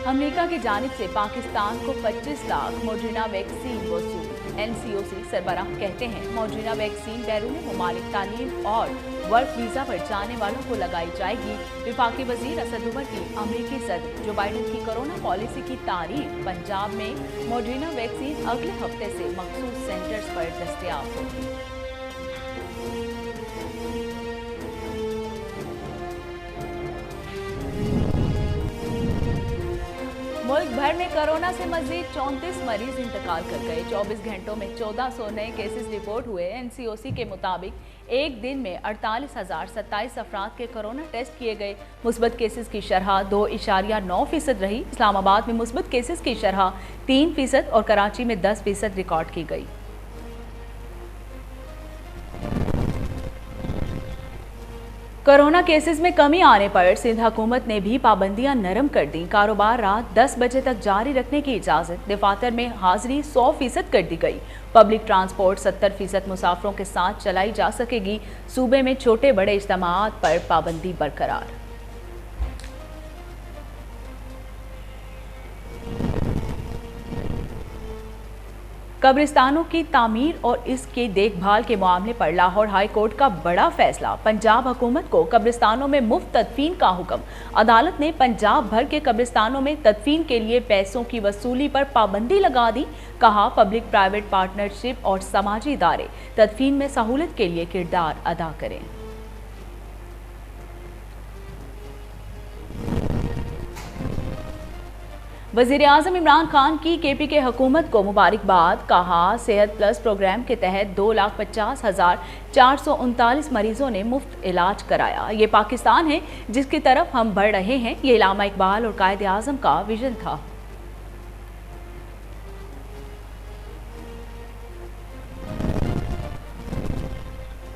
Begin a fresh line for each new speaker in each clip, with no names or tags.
America की जानिब से पाकिस्तान को 25 लाख मॉडर्ना वैक्सीन वसूल। एनसीओसी सरबराह कहते हैं मॉडर्ना वैक्सीन बैरून मुमालिक तालीम और वर्क वीजा पर जाने वालों को लगाई जाएगी। वफाकी वजीर असद उमर की अमेरिकी सदर जो बाइडन की कोरोना पॉलिसी की तारीफ। पंजाब में मॉडर्ना वैक्सीन अगले हफ्ते से मखसूस सेंटर्स पर दस्तयाब होगी। मुल्क भर में कोरोना से मजीद 34 मरीज इंतकाल कर गए। 24 घंटों में 1400 नए केसेस रिपोर्ट हुए। एनसीओसी के मुताबिक एक दिन में 48,027 अफराद के कोरोना टेस्ट किए गए। मुस्बत केसेस की शरह 2.9% रही। इस्लामाबाद में मुस्बत केसेस की शरह 3% और कराची में 10% रिकॉर्ड की गई। कोरोना केसेस में कमी आने पर सिंध हुकूमत ने भी पाबंदियां नरम कर दी। कारोबार रात 10 बजे तक जारी रखने की इजाज़त। दफातर में हाजिरी 100% कर दी गई। पब्लिक ट्रांसपोर्ट 70% मुसाफिरों के साथ चलाई जा सकेगी। सूबे में छोटे बड़े इज्तिमाआत पर पाबंदी बरकरार। कब्रिस्तानों की तामीर और इसकी देखभाल के मामले पर लाहौर हाई कोर्ट का बड़ा फैसला। पंजाब हुकूमत को कब्रिस्तानों में मुफ्त तदफीन का हुक्म। अदालत ने पंजाब भर के कब्रिस्तानों में तदफीन के लिए पैसों की वसूली पर पाबंदी लगा दी। कहा पब्लिक प्राइवेट पार्टनरशिप और समाजी इदारे तदफीन में सहूलत के लिए किरदार अदा करें। वज़ीर-ए-आज़म इमरान खान की केपीके हुकूमत को मुबारकबाद। कहा सेहत प्लस प्रोग्राम के तहत 2,50,439 मरीजों ने मुफ्त इलाज कराया। ये पाकिस्तान है जिसकी तरफ हम बढ़ रहे हैं। ये इलामा इकबाल और कायदे आज़म का विजन था।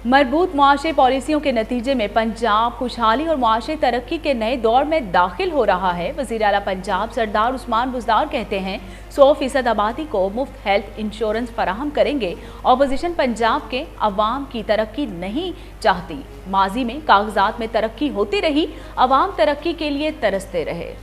मरबूत मुआशे पॉलिसियों के नतीजे में पंजाब खुशहाली और मुआशे तरक्की के नए दौर में दाखिल हो रहा है। वज़ीर आला पंजाब सरदार उस्मान बुज़दार कहते हैं 100% आबादी को मुफ्त हेल्थ इंश्योरेंस फराहम करेंगे। अपोजिशन पंजाब के अवाम की तरक्की नहीं चाहती। माजी में कागजात में तरक्की होती रही, अवाम तरक्की के लिए तरसते रहे।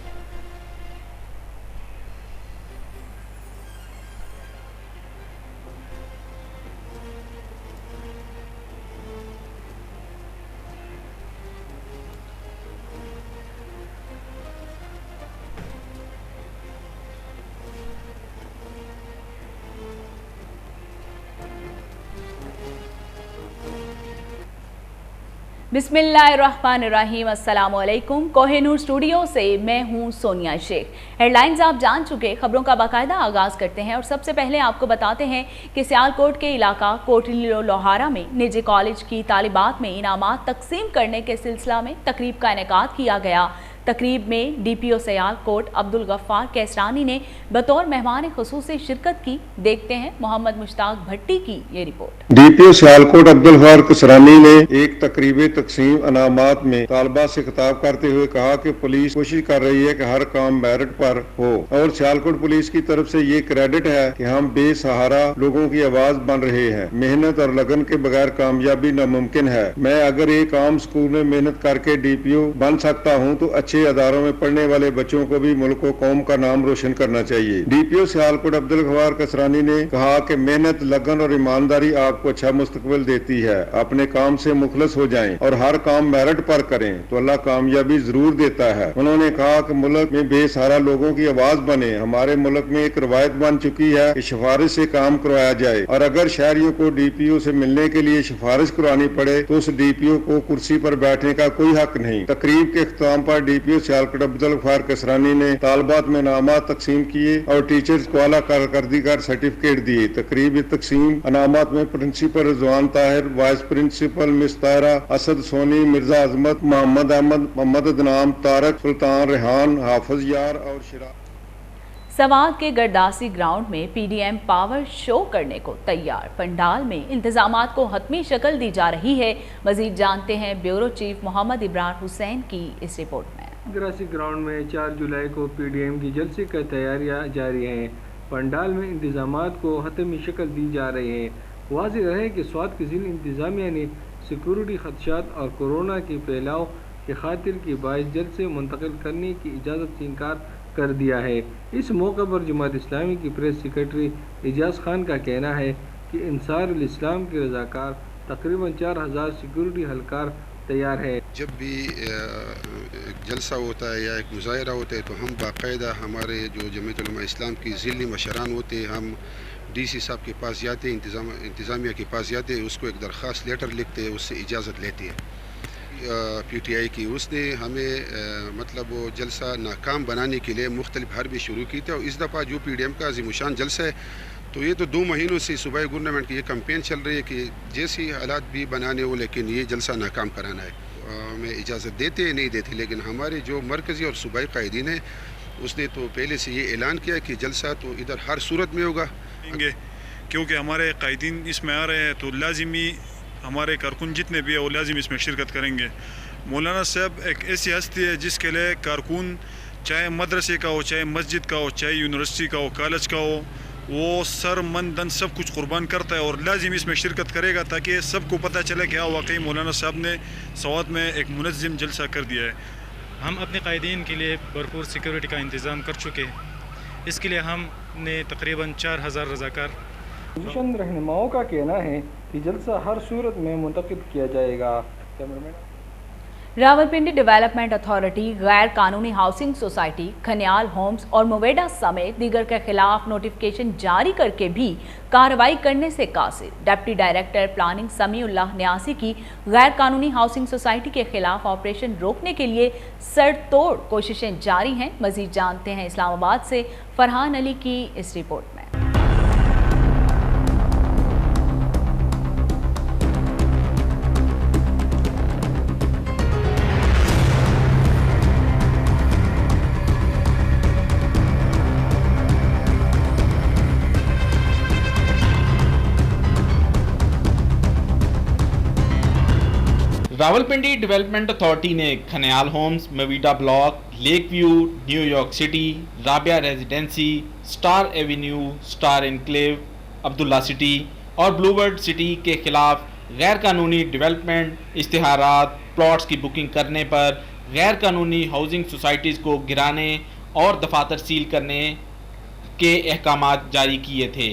बिस्मिल्लाहिर्रहमानिर्रहीम। अस्सलाम वालेकुम। कोहिनूर स्टूडियो से मैं हूं सोनिया शेख। हेडलाइंस आप जान चुके, खबरों का बाकायदा आगाज करते हैं और सबसे पहले आपको बताते हैं कि सियालकोट के इलाका कोटली लोहारा में निजी कॉलेज की तालिबात में इनामात तकसीम करने के सिलसिला में तकरीब का इनेकाद किया गया। तकरीब में डीपीओ सियालकोट अब्दुल गफ्फार कैसरानी ने बतौर मेहमान खुसूसी शिरकत की। देखते हैं मोहम्मद मुश्ताक भट्टी की ये रिपोर्ट।
डीपीओ सियालकोट अब्दुल गफ्फार कैसरानी ने एक तकरीब तकसीम अनामात में तालबा से खिताब करते हुए कहा कि पुलिस कोशिश कर रही है कि हर काम मेरिट पर हो और सियालकोट पुलिस की तरफ से ये क्रेडिट है कि हम बेसहारा लोगों की आवाज बन रहे हैं। मेहनत और लगन के बगैर कामयाबी नामुमकिन है। मैं अगर एक आम स्कूल में मेहनत करके डीपीओ बन सकता हूँ तो अच्छे अदारों में पढ़ने वाले बच्चों को भी मुल्क को कौम का नाम रोशन करना चाहिए। डीपीओ सियालकोट अब्दुल गफ्फार कैसरानी ने कहा कि मेहनत, लगन और ईमानदारी आपको अच्छा मुस्तकबिल देती है। अपने काम से मुखलस हो जाएं और हर काम मेरिट पर करें तो अल्लाह कामयाबी जरूर देता है। उन्होंने कहा कि मुल्क में बेसहारा लोगों की आवाज बने। हमारे मुल्क में एक रवायत बन चुकी है कि सिफारिश से काम करवाया जाए और अगर शहरियों को डीपीओ से मिलने के लिए सिफारिश करवानी पड़े तो उस डीपीओ को कुर्सी पर बैठने का कोई हक नहीं। तकरीब के इख्तिताम पर डीपीओ सियालकोट अब्दुल गफ्फार कैसरानी ने तालबात में इनामात तकसीम किए और टीचर्स को आला कारकर्दगी का सर्टिफिकेट दिए। तकरीब तकसीम इनामात में principal Rizwan Tahir, vice principal miss Tahira, Asad Soni, Mirza Azmat, Mohammad Ahmed, Mohammad Adnan, Tariq, Sultan, Rehan, Hafiz यार और शिरा।
सवाद के गरदासी ग्राउंड में पीडीएम पावर शो करने को तैयार। पंडाल में इंतजामात को हतमी शक्ल दी जा रही है। मजीद जानते हैं ब्यूरो चीफ मोहम्मद इब्रार हुसैन की इस रिपोर्ट में।
गरदासी ग्राउंड में 4 जुलाई को पीडीएम की जलसे की तैयारियां जारी हैं। पंडाल में इंतजामात को हतमी शक्ल दी जा रही है। वाज़ेह रहे कि स्वात की ज़िला इंतजामिया ने सिक्योरिटी खदशात और कोरोना के फैलाव के खातिर की बाइस जलसे मुंतकिल करने की इजाज़त से इनकार कर दिया है। इस मौके पर जमात इस्लामी की प्रेस सेक्रेटरी एजाज़ खान का कहना है कि अंसारुल इस्लाम के रज़ाकार तकरीबन 4000 सिक्योरिटी हलकार तैयार है।
जब भी जलसा होता है या एक मुज़ाहरा होता है तो हम बाकायदा हमारे जो जमीयत उलमा इस्लाम की ज़िली मशरान होते हैं, हम DC साहब के पास जाते हैं, इंतज़ामिया के पास जाते हैं, उसको एक दरख्वास्त लेटर लिखते हैं, उससे इजाज़त लेते हैं PTI की। उसने हमें मतलब वो जलसा नाकाम बनाने के लिए मुख्तलिफ हरबे शुरू की थी। और इस दफ़ा जो PDM का अज़ीमुशान जलसा है तो ये तो 2 महीनों से सूबाई गवर्नमेंट की ये कैंपेन चल रही है कि जैसी हालात भी बनाने हो लेकिन ये जलसा नाकाम कराना है। हमें इजाज़त देते हैं नहीं देते, लेकिन हमारे जो मरकज़ी और सूबाई कायदीन हैं उसने तो पहले से ये ऐलान किया कि जलसा तो इधर हर सूरत में होगा,
क्योंकि हमारे कायदीन इसमें आ रहे हैं तो लाजिमी हमारे कारकुन जितने भी है वो लाजिम इसमें शिरकत करेंगे। मौलाना साहब एक ऐसी हस्ती है जिसके लिए कारकुन चाहे मदरसे का हो, चाहे मस्जिद का हो, चाहे यूनिवर्सिटी का हो, कॉलेज का हो, वो सर मन धन सब कुछ कुर्बान करता है और लाजिम इसमें शिरकत करेगा ताकि सबको पता चले कि हाँ वाकई मौलाना साहब ने सवात में एक मुनज़्ज़म जलसा कर दिया है।
हम अपने कायदीन के लिए भरपूर सिक्योरिटी का इंतज़ाम कर चुके हैं। इसके लिए हमने तकरीबन 4000 रज़ाकार।
मिशन रहनुमाओं का कहना है कि जलसा हर सूरत में मुंतक़िद किया जाएगा। कैमरामैन
रावलपिंडी डेवलपमेंट अथॉरिटी, गैर कानूनी हाउसिंग सोसाइटी, खनियाल होम्स और मोवेडा समेत दीगर के खिलाफ नोटिफिकेशन जारी करके भी कार्रवाई करने से कासिर। डिप्टी डायरेक्टर प्लानिंग समीउल्लाह न्यासी की गैर कानूनी हाउसिंग सोसाइटी के खिलाफ ऑपरेशन रोकने के लिए सड़तोड़ कोशिशें जारी हैं। मजीद जानते हैं इस्लामाबाद से फरहान अली की इस रिपोर्ट में।
रावलपिंडी डेवलपमेंट अथॉरिटी ने खनियाल होम्स, मवीडा block, lake view, New York city, Rabia residency, star avenue, star enclave, Abdullah city और ब्लूबर्ड सिटी के खिलाफ गैर कानूनी डेवलपमेंट, इश्तिहारात, प्लॉट्स की बुकिंग करने पर गैर कानूनी हाउसिंग सोसाइटीज़ को गिराने और दफातर सील करने के अहकामात जारी किए थे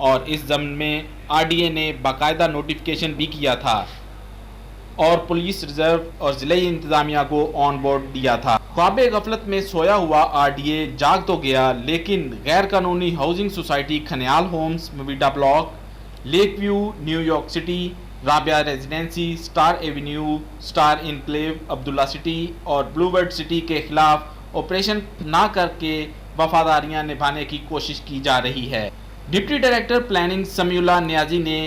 और इस ज़म्न में RDA ने बाकायदा नोटिफिकेशन भी किया था और पुलिस रिजर्व और ज़िले इंतज़ामिया को ऑन बोर्ड दिया था। ख्वाबे गफलत में सोया हुआ RDA जाग तो गया, लेकिन गैर कानूनी हाउसिंग सोसाइटी खनियाल होम्स, मवीडा block, lake view, New York city, Rabia residency, star avenue, star enclave, Abdullah city और ब्लूबर्ड सिटी के खिलाफ ऑपरेशन ना करके वफादारियां निभाने की कोशिश की जा रही है। Deputy director planning Samiullah Niazi ने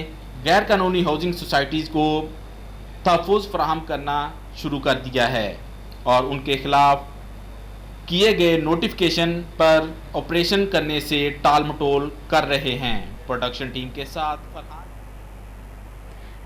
गैर कानूनी हाउसिंग सोसाइटीज़ को तहफ़्फ़ुज़ फराहम करना शुरू कर दिया है और उनके खिलाफ किए गए नोटिफिकेशन पर ऑपरेशन करने से टाल मटोल कर रहे हैं। प्रोडक्शन टीम के साथ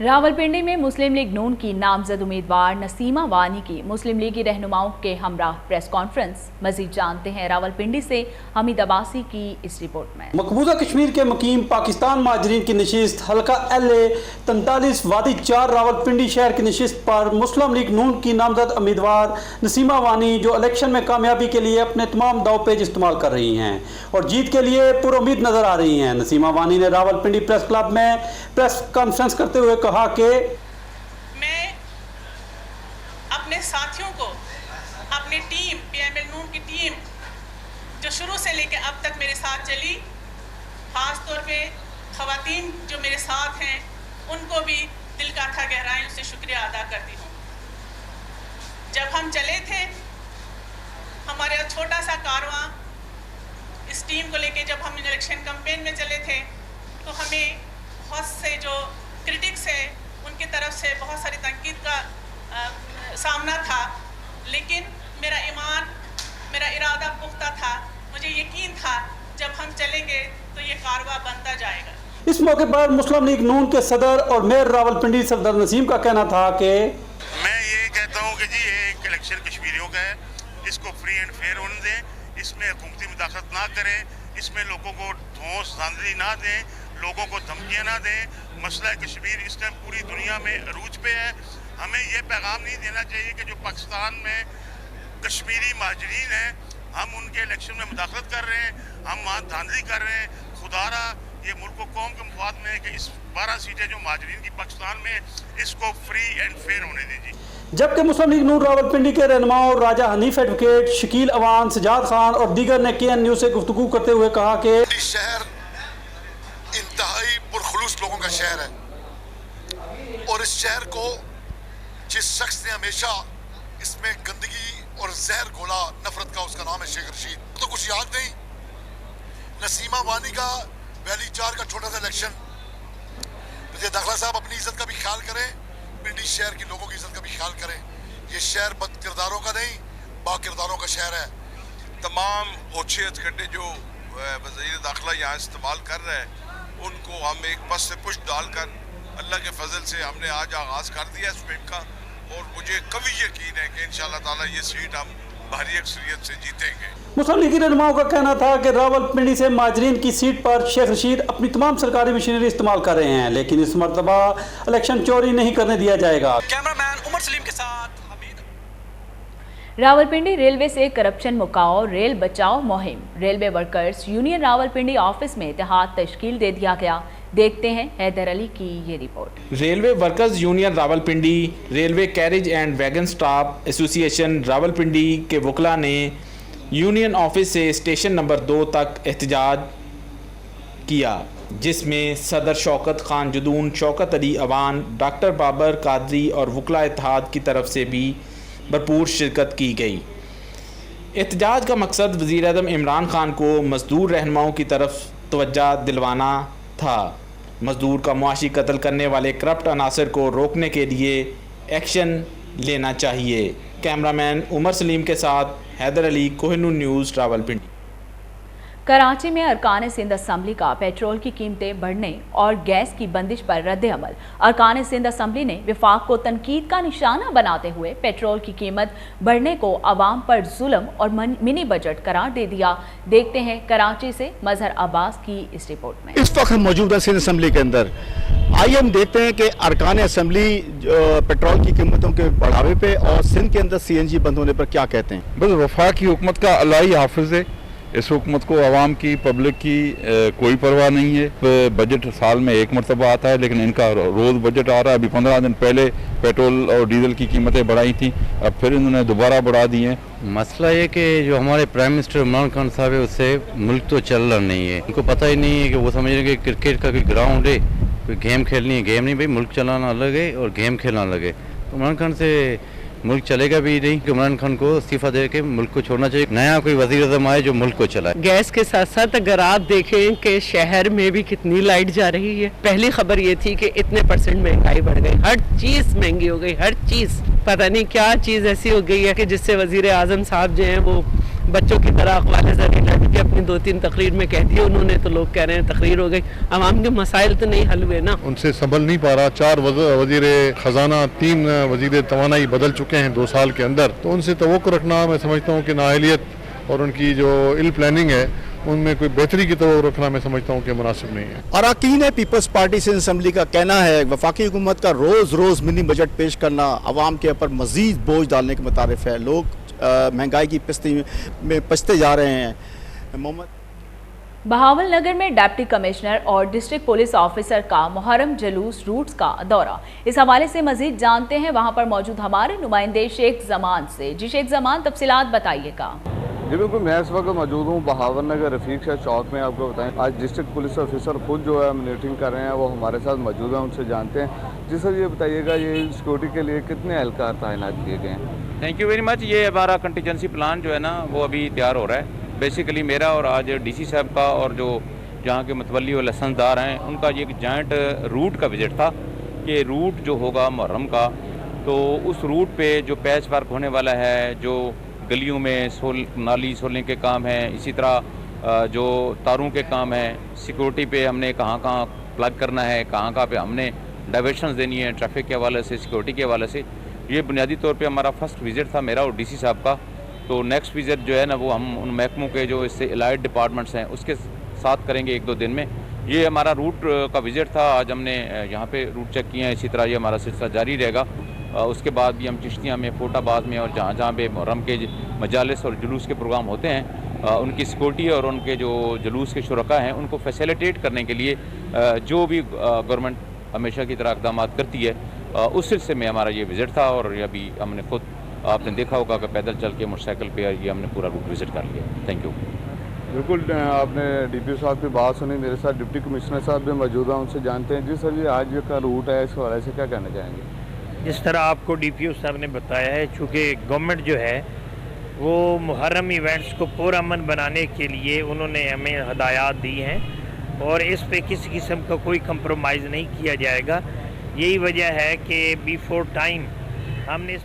रावलपिंडी में मुस्लिम लीग नून की नामजद उम्मीदवार नसीमा वानी की मुस्लिम लीगी रहनुमाओं के हमरा प्रेस कॉन्फ्रेंस। मजीद जानते हैं रावलपिंडी से हमीद अब्बासी की इस रिपोर्ट में।
मकबूजा कश्मीर के मुकीम पाकिस्तान महाजरीन की नशिस्त हल्का LA 43 वादी 4 रावलपिंडी शहर की नशिस्त पर मुस्लिम लीग नून की नामजद उम्मीदवार नसीमा वानी जो इलेक्शन में कामयाबी के लिए अपने तमाम दाव पेज इस्तेमाल कर रही हैं और जीत के लिए पुरुम्मीद नजर आ रही हैं। नसीमा वानी ने रावलपिंडी प्रेस क्लब में प्रेस कॉन्फ्रेंस करते हुए कहा कि
मैं अपने साथियों को, अपनी टीम PML नून की टीम जो शुरू से लेकर अब तक मेरे साथ चली, ख़ास तौर पे ख़वातीन जो मेरे साथ हैं, उनको भी दिल का अथाह गहराइयों से शुक्रिया अदा करती हूँ। जब हम चले थे, हमारा छोटा सा कारवां इस टीम को लेके जब हम इलेक्शन कैंपेन में चले थे तो हमें बहुत से जो क्रिटिक्स है उनकी तरफ से बहुत सारी तनकीद का सामना था, लेकिन मेरा ईमान, मेरा इरादा पुख्ता था। मुझे यकीन था जब हम चलेंगे तो ये कारवा बनता जाएगा।
इस मौके पर मुस्लिम लीग नून के सदर और मेयर रावलपिंडी सफदर नसीम का कहना था कि
मैं ये कहता हूँ कि जी ये एक इलेक्शन कश्मीरियों का है, इसको फ्री एंड फेयर होने दें, इसमें हुकूमती मुदाखलत ना करें, इसमें लोगों को धौंस धांधली ना दें, लोगों को धमकियाँ ना दें। मसला कश्मीर इस टाइम पूरी दुनिया में अरूज पे है। हमें ये पैगाम नहीं देना चाहिए कि जो पाकिस्तान में कश्मीरी महाजरीन हैं हम उनके इलेक्शन में मुदाखलत कर रहे हैं, हम वहाँ धांधली कर रहे हैं। खुदारा ये मुल्क को कौम के मुफाद में है कि इस 12 सीटें जो महाजरीन की पाकिस्तान में, इसको फ्री एंड फेयर होने दीजिए।
जबकि मुस्लिम लीग नून रावलपिंडी के रहनुमाओं राजा हनीफ एडवोकेट, शकील अवान, सजाद खान और दीगर ने KN न्यूज़ से गुफ्तगू करते हुए कहा कि
शहर इंतहाई पुरखुलूस लोगों का शहर है और इस शहर को जिस शख्स ने हमेशा इसमें गंदगी और जहर घोला नफरत का, उसका नाम है शेख रशीद। तो कुछ याद नहीं, नसीमा वानी का वैली 4 का छोटा सा इलेक्शन। मुझे दाखला साहब अपनी इज्जत का भी ख्याल करें, पिंडी शहर के लोगों की इज्जत का भी ख्याल करें। ये शहर बद किरदारों का नहीं, बा किरदारों का शहर है।
तमाम ओछे हथकंडे जो वज़ीर दाखिला यहाँ इस्तेमाल कर रहे हैं, उनको हम एक पस से पुश डालकर अल्लाह के फजल से हमने आज आगाज़ कर दिया इस मुहिम का। और मुझे कभी यकीन है कि इंशाअल्लाह ताला ये सीट हम भारी अक्सरियत से जीतेंगे।
मुस्लिम लीगी रहनुमाओं का कहना था कि रावलपिंडी से माजरीन की सीट पर शेख रशीद अपनी तमाम सरकारी मशीनरी इस्तेमाल कर रहे हैं, लेकिन इस मरतबा इलेक्शन चोरी नहीं करने दिया जाएगा।
कैमरामैन उमर सलीम के साथ
रावलपिंडी रेलवे से करप्शन मुकाओ रेल बचाओ मुहिम। Railway workers union Rawalpindi office में इत्तेहाद तश्कील दे दिया गया। देखते हैं हैदर अली की ये report.
Railway workers union Rawalpindi, railway carriage and wagon staff association Rawalpindi के वकला ने यूनियन ऑफिस से स्टेशन नंबर 2 तक एहतजाज किया, जिसमें सदर शौकत खान जुदून, शौकत अली अवान, डॉक्टर बाबर कादरी और वकला इत्तेहाद की तरफ से भी भरपूर शिरकत की गई। एहतजाज का मकसद वज़ीर आज़म इमरान खान को मज़दूर रहनुमाओं की तरफ तवज्जो दिलवाना था। मज़दूर का मुआशी कत्ल करने वाले करप्ट अनासर को रोकने के लिए एक्शन लेना चाहिए। कैमरामैन उमर सलीम के साथ हैदर अली, कोहिनूर न्यूज़, रावलपिंडी।
कराची में अरकान सिंध असम्बली का पेट्रोल की कीमतें बढ़ने और गैस की बंदिश पर रद्द-ए-अमल। अरकान सिंध असम्बली ने विफाक को तनकीद का निशाना बनाते हुए पेट्रोल की कीमत बढ़ने को अवाम पर जुल्म और मिनी बजट करार दे दिया। देखते हैं कराची से मजहर अब्बास की इस रिपोर्ट में।
इस वक्त हम मौजूद है सिंध असम्बली के अंदर। आइए हम देखते हैं कि अरकान असम्बली पेट्रोल की कीमतों के बढ़ावे पे और सिंध के अंदर CNG बंद होने पर क्या कहते हैं।
बस वफाक की हुकूमत का अल्लाह ही हाफिज है। इस हुकूमत को आवाम की, पब्लिक की कोई परवाह नहीं है। बजट साल में एक मरतबा आता है, लेकिन इनका रोज़ बजट आ रहा है। अभी 15 दिन पहले पेट्रोल और डीजल की कीमतें बढ़ाई थी, अब फिर इन्होंने दोबारा बढ़ा दी हैं।
मसला ये कि जो हमारे प्राइम मिनिस्टर इमरान खान साहब है, उससे मुल्क तो चल रहा नहीं है। उनको पता ही नहीं है कि वो समझ रहे कि क्रिकेट का कोई ग्राउंड है, कोई गेम खेलनी है। गेम नहीं भाई, मुल्क चलाना अलग है और गेम खेलना अलग है। तो इमरान खान से मुल्क चलेगा भी नहीं कि इमरान खान को इस्तीफा दे के मुल्क को छोड़ना चाहिए। नया कोई वज़ीर आज़म आए जो मुल्क को चलाए।
गैस के साथ साथ अगर आप देखें कि शहर में भी कितनी लाइट जा रही है। पहली खबर ये थी कि इतने % महंगाई बढ़ गई, हर चीज़ महंगी हो गई, हर चीज़। पता नहीं क्या चीज़ ऐसी हो गई है कि जिससे वज़ीर आज़म साहब जो हैं वो बच्चों की तरह अखबार ज़रिए लड़ के अपनी 2-3 तकरीर में कह दिया उन्होंने, तो लोग कह रहे हैं तकरीर हो गई। आवाम के मसाइल तो नहीं हल हुए ना।
उनसे संभल नहीं पा रहा। 4 वज़ीर ख़जाना, 3 वज़ीर तवानाई बदल चुके हैं 2 साल के अंदर। तो उनसे तवक्कुल रखना, मैं समझता हूँ कि नाअहलियत और उनकी जो इल प्लानिंग है उनमें कोई बेहतरी की तवक्कुल रखना मैं समझता हूँ कि मुनासिब नहीं है।
अरकान पीपल्स पार्टी सिंध असम्बली का कहना है वफाकी हुकूमत का रोज़ मिनी बजट पेश करना आवाम के ऊपर मज़ीद बोझ डालने के मुतारिफ है। लोग महंगाई की पस्ती में पछते जा रहे हैं। मोहम्मद
बहावल नगर में डिप्टी कमिश्नर और डिस्ट्रिक्ट पुलिस ऑफिसर का मुहर्रम जुलूस रूट्स का दौरा। इस हवाले से मजीद जानते हैं वहां पर मौजूद हमारे नुमाइंदे शेख जमान से। जी शेख जमान, तफसीलात बताइएगा।
जी बिल्कुल, मैं इस वक्त मौजूद हूँ बहावल नगर रफीक शाह चौक में। आपको बताएं आज डिस्ट्रिक्ट पुलिस ऑफिसर खुद जो है मॉनिटरिंग कर रहे हैं, वो हमारे साथ मौजूद हैं, उनसे जानते हैं। जी सर, ये बताइएगा ये सिक्योरिटी के लिए कितने एहलकार तैनात किए गए हैं।
Thank you very much. ये हमारा कंटीजेंसी प्लान जो है ना वो अभी तैयार हो रहा है। बेसिकली मेरा और आज DC साहब का और जो जहाँ के मतवली और लसनदार हैं उनका ये एक जॉइंट रूट का विजिट था कि रूट जो होगा मुहर्रम का, तो उस रूट पे जो पैच वर्क होने वाला है, जो गलियों में नाली सोलने के काम हैं, इसी तरह जो तारों के काम हैं, सिक्योरिटी पे हमने कहाँ कहाँ प्लग करना है, कहाँ कहाँ पे हमने डाइवर्शंस देनी है ट्रैफिक के हवाले से, सिक्योरिटी के हवाले से। ये बुनियादी तौर पे हमारा फर्स्ट विज़िट था मेरा और DC साहब का। तो नेक्स्ट विज़िट जो है ना वो हम उन महकमों के जो इससे एलाइड डिपार्टमेंट्स हैं उसके साथ करेंगे 1-2 दिन में। ये हमारा रूट का विज़िट था। आज हमने यहाँ पे रूट चेक किए हैं, इसी तरह ये हमारा सिलसिला जारी रहेगा। उसके बाद भी हम चिश्तिया में, फोटाबाद में और जहाँ जहाँ पे मुहर्रम के मजालिस और जुलूस के प्रोग्राम होते हैं, उनकी सिक्योरिटी और उनके जो जुलूस के शुरका हैं उनको फैसिलिटेट करने के लिए जो भी गवर्नमेंट हमेशा की तरह इक़दाम करती है, उस सिलसिले में हमारा ये विज़िट था। और ये अभी हमने खुद, आपने देखा होगा कि पैदल चल के मोटरसाइकिल पे ये हमने पूरा रूट विज़िट कर लिया। Thank you.
बिल्कुल, आपने DPO साहब की बात सुनी, मेरे साथ डिप्टी कमिश्नर साहब भी मौजूद हैं, उनसे जानते हैं। जी सर, ये आज का रूट है, इस हवाले से क्या कहना चाहेंगे?
जिस तरह आपको DPO साहब ने बताया है, चूँकि गवर्नमेंट जो है वो मुहर्रम इवेंट्स को पुरअमन बनाने के लिए उन्होंने हमें हदायत दी हैं और इस पे किसी किस्म का कोई कंप्रोमाइज़ नहीं किया जाएगा। यही वजह है कि बिफोर टाइम हमने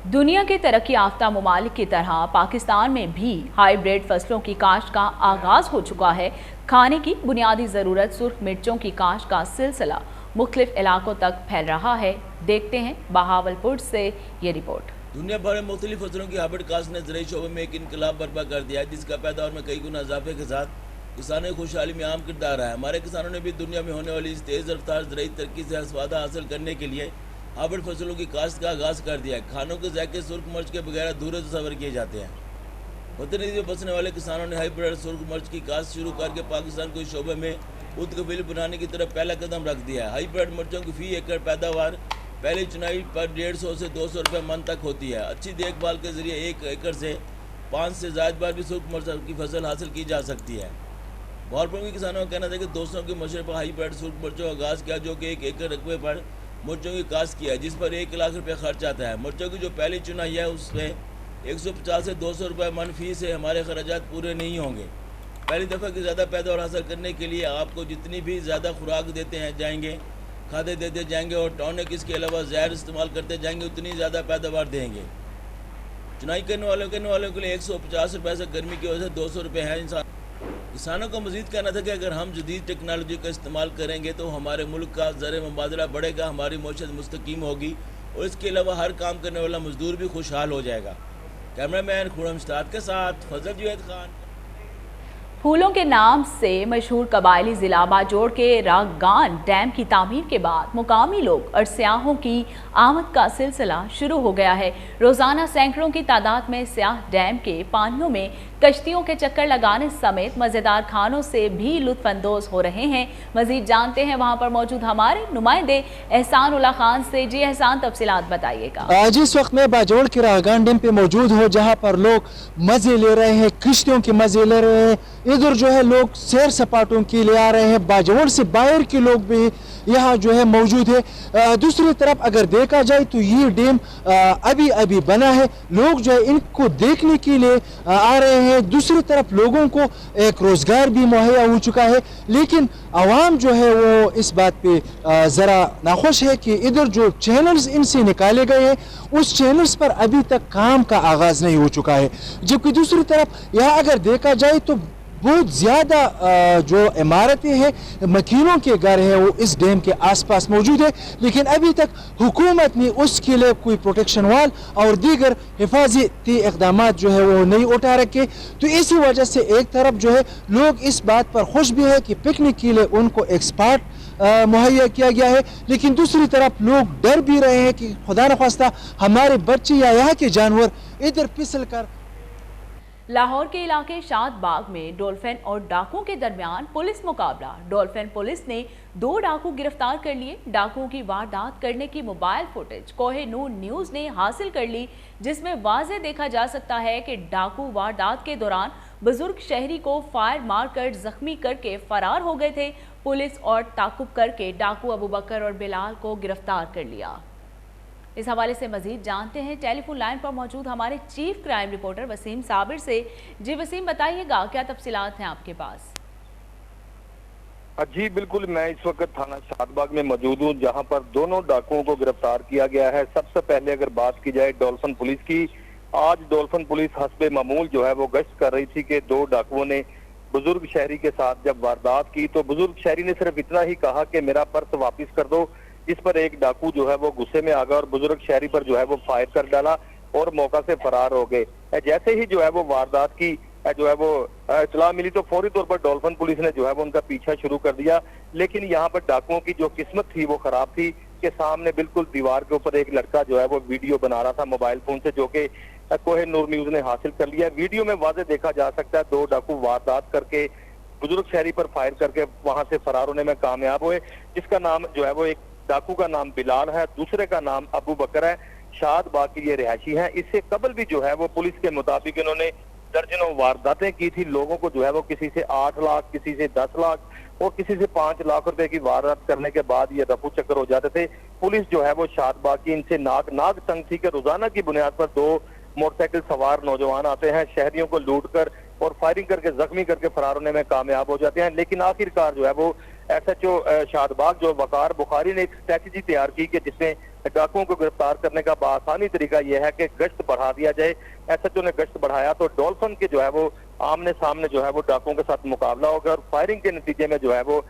दुनिया के तरक्की याफ्ता ममालिक की तरह पाकिस्तान में भी हाइब्रिड फसलों की काश्त का आगाज़ हो चुका है। खाने की बुनियादी ज़रूरत सुर्ख मिर्चों की काश्त का सिलसिला मुख्तलिफ इलाकों तक फैल रहा है। देखते हैं बहावलपुर से ये रिपोर्ट।
दुनिया भर में मुख्तलिफ फसलों की हाइब्रिड काश्त ने ज़राई शोबे में एक इनकलाब बर्पा कर दिया है, जिसका पैदावार में कई गुना इजाफे के साथ किसानों की खुशहाली में अहम किरदार है। हमारे किसानों ने भी दुनिया में होने वाली इस तेज़ रफ्तार ज़राई तरक्की से फायदा हासिल करने के लिए हाइब्रिड फसलों की काश्त का आगाज़ कर दिया है। खानों के जायके सुर्ख मिर्च के बगैर अधूरे तस्वर किए जाते हैं। वतन में बसने वाले किसानों ने हाइब्रिड सुर्ख मिर्च की काश्त शुरू करके पाकिस्तान को इस शोबे में मुतकबिल बनाने की तरफ पहला कदम रख दिया है। हाइब्रिड मिर्चों की फी एकड़ पैदावार पहली चुनाई पर 150 से 200 रुपये मन तक होती है। अच्छी देखभाल के जरिए 1 एकड़ से 5 से ज़्यादा बार भी सुर्ख मिर्च की फसल हासिल की जा सकती है। भावलपुर के किसानों का कहना था कि दोस्तों के मशवरे पर हाइब्रिड सुर्ख मिर्चों का आगाज़ किया, जो कि 1 एकड़ रकबे पर मिर्चों की काश्त किया है, जिस पर 1 लाख रुपये खर्च आता है। मिर्चों की जो पहली चुनाई है उसमें 150 से 200 रुपये मन फी से हमारे खर्चात पूरे नहीं होंगे। पहली दफ़ा की ज़्यादा पैदावार हासिल करने के लिए आपको जितनी भी ज़्यादा खुराक देते हैं जाएंगे, खादे देते जाएंगे और टॉनिक इसके अलावा जहर इस्तेमाल करते जाएंगे, उतनी ज़्यादा पैदावार देंगे। चुनाई करने वालों के लिए 150 रुपये से गर्मी की वजह से 200 रुपये है। किसानों का मजीद कहना था कि अगर हम जदीद टेक्नोलॉजी का इस्तेमाल करेंगे तो हमारे मुल्क का ज़र मुबादला बढ़ेगा, हमारी मईशत मुस्तकीम होगी और इसके अलावा हर काम करने वाला मजदूर भी खुशहाल हो जाएगा। कैमरामैन खुरम स्टार के साथ फजल जुवैद खान।
फूलों के नाम से मशहूर कबायली ज़िला बाजोड़ के रागान डैम की तामीर के बाद मुकामी लोग और सियाहों की आमद का सिलसिला शुरू हो गया है। रोज़ाना सैकड़ों की तादाद में सियाह डैम के पानियों में कश्तियों के चक्कर लगाने समेत मज़ेदार खानों से भी लुत्फ़अंदोज़ हो रहे हैं। मज़ीद जानते हैं वहाँ पर मौजूद हमारे नुमाइंदे एहसान उल्ला खान से। जी एहसान, तफसीलात बताइएगा।
आज इस वक्त मैं बाजोड़ के रागान डैम पे मौजूद हूँ, जहाँ पर लोग मज़े ले रहे हैं, किश्तियों के मज़े ले रहे हैं। इधर जो है लोग सैर सपाटों के लिए आ रहे हैं, बाजोड़ से बाहर के लोग भी यहाँ जो है मौजूद है। दूसरी तरफ अगर देखा जाए तो ये डैम अभी अभी बना है, लोग जो है इनको देखने के लिए आ रहे हैं। दूसरी तरफ लोगों को एक रोजगार भी मुहैया हो चुका है, लेकिन आवाम जो है वो इस बात पे ज़रा नाखुश है कि इधर जो चैनल्स इनसे निकाले गए हैं उस चैनल्स पर अभी तक काम का आगाज़ नहीं हो चुका है। जबकि दूसरी तरफ यहाँ अगर देखा जाए तो बहुत ज़्यादा जो इमारतें हैं, मकीनों के घर हैं, वो इस डैम के आसपास मौजूद है, लेकिन अभी तक हुकूमत ने उसके लिए कोई प्रोटेक्शन वाल और दीगर हिफाजती इक़दाम जो है वो नहीं उठा रखे। तो इसी वजह से एक तरफ जो है लोग इस बात पर खुश भी है कि पिकनिक के लिए उनको एक स्पॉट मुहैया किया गया है, लेकिन दूसरी तरफ लोग डर भी रहे हैं कि खुदा न खास्ता हमारे बच्चे या यहाँ के जानवर इधर फिसल कर।
लाहौर के इलाके शाद बाग में डॉल्फिन और डाकुओं के दरमियान पुलिस मुकाबला। डॉल्फिन पुलिस ने 2 डाकू गिरफ्तार कर लिए। डाकुओं की वारदात करने की मोबाइल फुटेज कोहिनूर न्यूज़ ने हासिल कर ली, जिसमें वाज़े देखा जा सकता है कि डाकू वारदात के दौरान बुजुर्ग शहरी को फायर मारकर जख्मी करके फरार हो गए थे। पुलिस और ताकुब करके डाकू अबू बकर और बिलाल को गिरफ्तार कर लिया। इस हवाले से मजीद जानते हैं टेलीफोन लाइन पर मौजूद हमारे chief crime reporter Wasim Sabir से। जी वसीम, बताइएगा क्या तफसीलात हैं आपके पास?
जी बिल्कुल, मैं इस वक्त थाना शादबाग में मौजूद हूँ, जहाँ पर दोनों डाकुओं को गिरफ्तार किया गया है। सबसे पहले अगर बात की जाए डॉल्फिन पुलिस की, आज डॉल्फिन पुलिस हस्बे मामूल जो है वो गश्त कर रही थी कि 2 डाकुओं ने बुजुर्ग शहरी के साथ जब वारदात की तो बुजुर्ग शहरी ने सिर्फ इतना ही कहा कि मेरा पर्स वापिस कर दो, जिस पर एक डाकू जो है वो गुस्से में आ गया और बुजुर्ग शहरी पर जो है वो फायर कर डाला और मौका से फरार हो गए। जैसे ही जो है वो वारदात की जो है वो इत्तला मिली तो फौरी तौर पर डॉल्फिन पुलिस ने जो है वो उनका पीछा शुरू कर दिया, लेकिन यहाँ पर डाकुओं की जो किस्मत थी वो खराब थी। के सामने बिल्कुल दीवार के ऊपर एक लड़का जो है वो वीडियो बना रहा था मोबाइल फोन से, जो कि कोहिनूर न्यूज ने हासिल कर लिया। वीडियो में वाज़े देखा जा सकता है 2 डाकू वारदात करके बुजुर्ग शहरी पर फायर करके वहां से फरार होने में कामयाब हुए, जिसका नाम जो है वो एक डाकू का नाम बिलाल है, दूसरे का नाम अबू बकर है। शादबाग की ये रिहायशी है। इससे कबल भी जो है वो पुलिस के मुताबिक इन्होंने दर्जनों वारदातें की थी। लोगों को जो है वो किसी से 8 लाख, किसी से 10 लाख और किसी से 5 लाख रुपए की वारदात करने के बाद ये रफू चक्कर हो जाते थे। पुलिस जो है वो शादबाग की इनसे नाक तंग थी कि रोजाना की बुनियाद पर 2 मोटरसाइकिल सवार नौजवान आते हैं, शहरियों को लूट कर और फायरिंग करके जख्मी करके फरार होने में कामयाब हो जाते हैं। लेकिन आखिरकार जो है वो SHO शादबाग जो वकार बुखारी ने एक स्ट्रेटजी तैयार की कि जिसमें डाकुओं को गिरफ्तार करने का आसानी तरीका यह है कि गश्त बढ़ा दिया जाए। SHO ने गश्त बढ़ाया तो डॉल्फिन के जो है वो आमने सामने जो है वो डाकुओं के साथ मुकाबला होगा और फायरिंग के नतीजे में जो है वो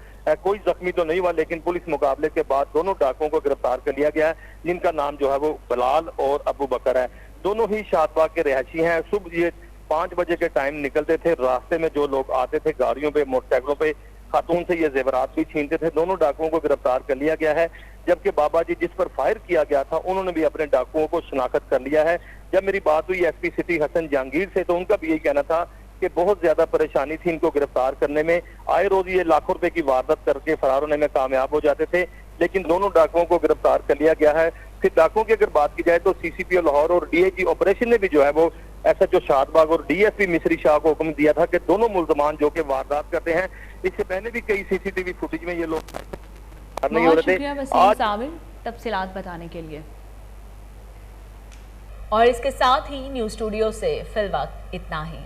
कोई जख्मी तो नहीं हुआ, लेकिन पुलिस मुकाबले के बाद दोनों डाकुओं को गिरफ्तार कर लिया गया है, जिनका नाम जो है वो बिलाल और अबू बकर है। दोनों ही शादबाग के रिहायशी हैं। सुबह ये 5 बजे के टाइम निकलते थे। रास्ते में जो लोग आते थे गाड़ियों पे, मोटरसाइकिलों पे, खातून से ये जेवरात भी छीनते थे। दोनों डाकुओं को गिरफ्तार कर लिया गया है। जबकि बाबा जी जिस पर फायर किया गया था उन्होंने भी अपने डाकुओं को शनाख्त कर लिया है। जब मेरी बात हुई SP सिटी हसन जहांगीर से तो उनका भी यही कहना था कि बहुत ज्यादा परेशानी थी इनको गिरफ्तार करने में। आए रोज ये लाखों रुपए की वारदात करके फरार होने में कामयाब हो जाते थे, लेकिन दोनों डाकुओं को गिरफ्तार कर लिया गया है। फिर डाकुओं की अगर बात की जाए तो CCPO लाहौर और DIG ऑपरेशन ने भी जो है वो SHO शादबाग और DSP मिस्री शाह को हुक्म दिया था कि दोनों मुल्जमान जो कि वारदात करते हैं, इससे पहले भी कई CCTV फुटेज में ये लोग नहीं हो रहे थे।
आज तफसीलात बताने के लिए। और इसके साथ ही न्यूज़ स्टूडियो से फिलहाल इतना ही।